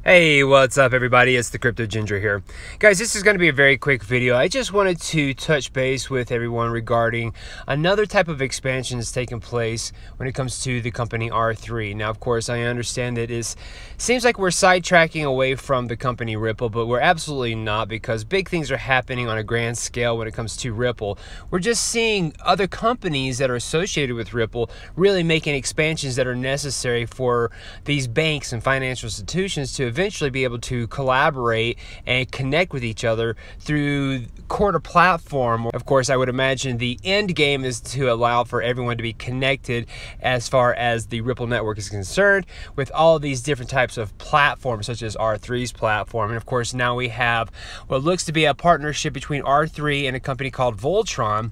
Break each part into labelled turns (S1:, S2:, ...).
S1: Hey, what's up everybody? It's the Crypto Ginger here. Guys, this is going to be a very quick video. I just wanted to touch base with everyone regarding another type of expansion that's taking place when it comes to the company R3. Now, of course, I understand that it seems like we're sidetracking away from the company Ripple, but we're absolutely not, because big things are happening on a grand scale when it comes to Ripple. We're just seeing other companies that are associated with Ripple really making expansions that are necessary for these banks and financial institutions to eventually be able to collaborate and connect with each other through Corda platform. Of course, I would imagine the end game is to allow for everyone to be connected as far as the Ripple network is concerned, with all of these different types of platforms such as R3's platform. And of course, now we have what looks to be a partnership between R3 and a company called Voltron.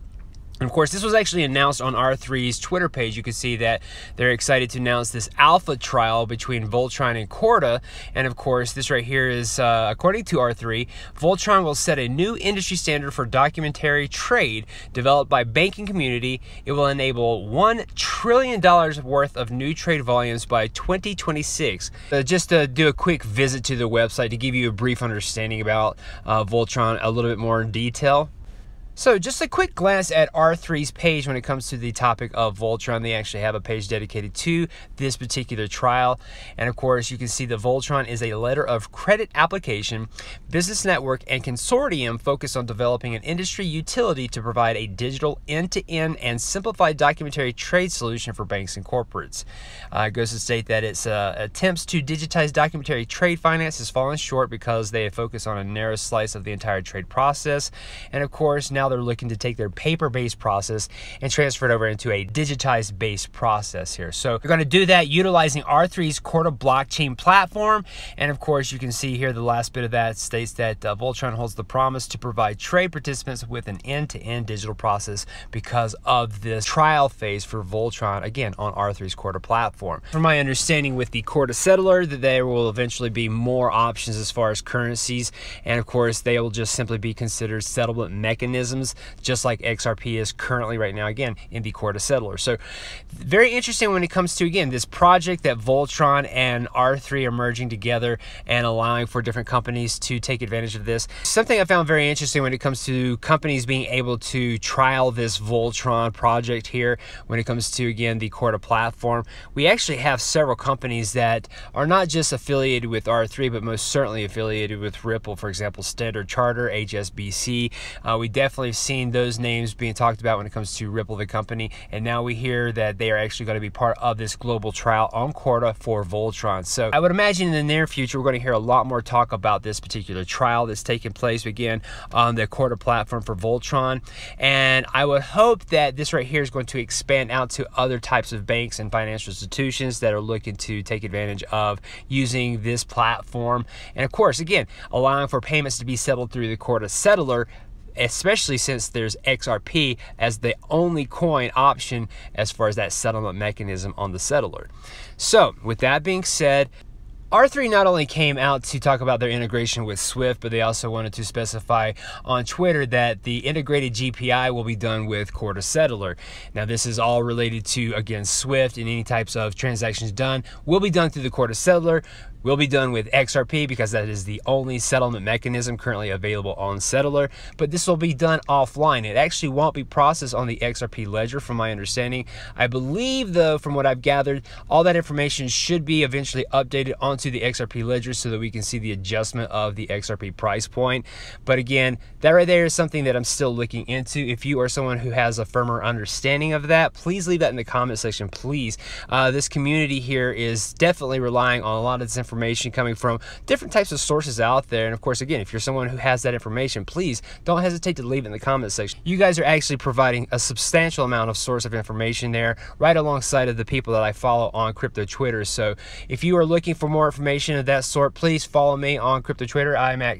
S1: And of course, this was actually announced on R3's Twitter page. You can see that they're excited to announce this alpha trial between Voltron and Corda. And of course, this right here is, according to R3, Voltron will set a new industry standard for documentary trade developed by banking community. It will enable $1 trillion worth of new trade volumes by 2026. Just to do a quick visit to the website to give you a brief understanding about Voltron a little bit more in detail. So just a quick glance at R3's page when it comes to the topic of Voltron. They actually have a page dedicated to this particular trial. And of course, you can see that Voltron is a letter of credit application, business network, and consortium focused on developing an industry utility to provide a digital end-to-end and simplified documentary trade solution for banks and corporates. It goes to state that its attempts to digitize documentary trade finance has fallen short because they have focused on a narrow slice of the entire trade process. And of course, now they're looking to take their paper-based process and transfer it over into a digitized-based process here. So they're going to do that utilizing R3's Corda blockchain platform. And of course, you can see here the last bit of that states that Voltron holds the promise to provide trade participants with an end-to-end digital process because of this trial phase for Voltron, again, on R3's Corda platform. From my understanding with the Corda settler, that there will eventually be more options as far as currencies. And of course, they will just simply be considered settlement mechanisms, just like XRP is currently right now, again, in the Corda settler. So very interesting when it comes to, again, this project that Voltron and R3 are merging together and allowing for different companies to take advantage of this. Something I found very interesting when it comes to companies being able to trial this Voltron project here when it comes to, again, the Corda platform. We actually have several companies that are not just affiliated with R3, but most certainly affiliated with Ripple. For example, Standard Charter, HSBC. We definitely seen those names being talked about when it comes to Ripple, the company, and now we hear that they are actually going to be part of this global trial on Corda for Voltron. So I would imagine in the near future we're going to hear a lot more talk about this particular trial that's taking place again on the Corda platform for Voltron, and I would hope that this right here is going to expand out to other types of banks and financial institutions that are looking to take advantage of using this platform, and of course, again, allowing for payments to be settled through the Corda settler, especially since there's XRP as the only coin option as far as that settlement mechanism on the settler. So with that being said, R3 not only came out to talk about their integration with Swift, but they also wanted to specify on Twitter that the integrated GPI will be done with Corda settler. Now this is all related to, again, Swift, and any types of transactions done will be done through the Corda settler. Will be done with XRP because that is the only settlement mechanism currently available on settler, but this will be done offline. It actually won't be processed on the XRP ledger from my understanding. I believe, though, from what I've gathered, all that information should be eventually updated onto the XRP ledger so that we can see the adjustment of the XRP price point. But again, that right there is something that I'm still looking into. If you are someone who has a firmer understanding of that, please leave that in the comment section, please. This community here is definitely relying on a lot of this information coming from different types of sources out there. And of course, again, if you're someone who has that information, please don't hesitate to leave it in the comment section. You guys are actually providing a substantial amount of source of information there, right alongside of the people that I follow on crypto Twitter. So if you are looking for more information of that sort, please follow me on crypto Twitter. I'm at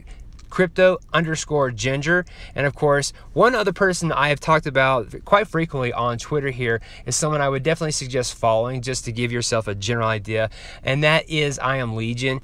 S1: crypto_ginger. And of course, one other person I have talked about quite frequently on Twitter here is someone I would definitely suggest following just to give yourself a general idea, and that is I Am Legion.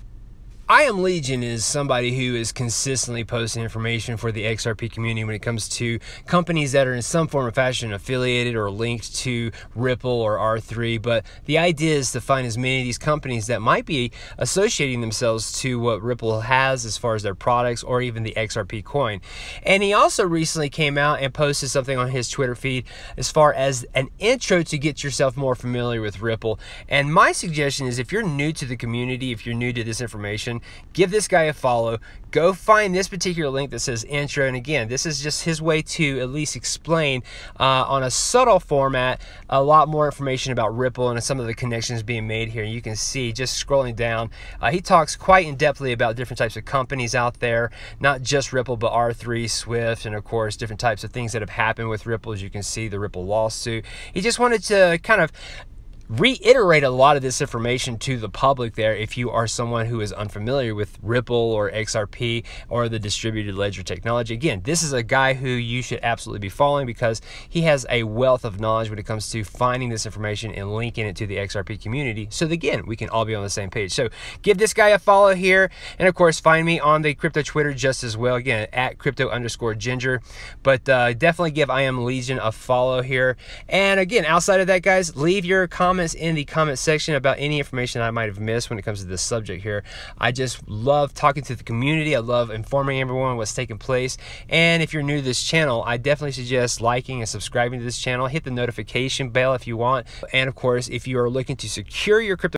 S1: I Am Legion is somebody who is consistently posting information for the XRP community when it comes to companies that are in some form or fashion affiliated or linked to Ripple or R3. But the idea is to find as many of these companies that might be associating themselves to what Ripple has as far as their products or even the XRP coin. And he also recently came out and posted something on his Twitter feed as far as an intro to get yourself more familiar with Ripple. And my suggestion is, if you're new to the community, if you're new to this information, give this guy a follow. Go find this particular link that says intro. And again, this is just his way to at least explain on a subtle format a lot more information about Ripple and some of the connections being made here. You can see just scrolling down, he talks quite in depthly about different types of companies out there, not just Ripple, but R3, Swift, and of course different types of things that have happened with Ripple. As you can see, the Ripple lawsuit. He just wanted to kind of reiterate a lot of this information to the public there if you are someone who is unfamiliar with Ripple or XRP or the distributed ledger technology. Again, this is a guy who you should absolutely be following because he has a wealth of knowledge when it comes to finding this information and linking it to the XRP community, so that, again, we can all be on the same page. So give this guy a follow here, and of course find me on the crypto Twitter just as well, again at crypto_ginger. But definitely give I Am Legion a follow here. And again, outside of that, guys, leave your comments in the comment section about any information I might have missed when it comes to this subject here. I just love talking to the community. I love informing everyone what's taking place. And if you're new to this channel, I definitely suggest liking and subscribing to this channel. Hit the notification bell if you want. And of course, if you are looking to secure your crypto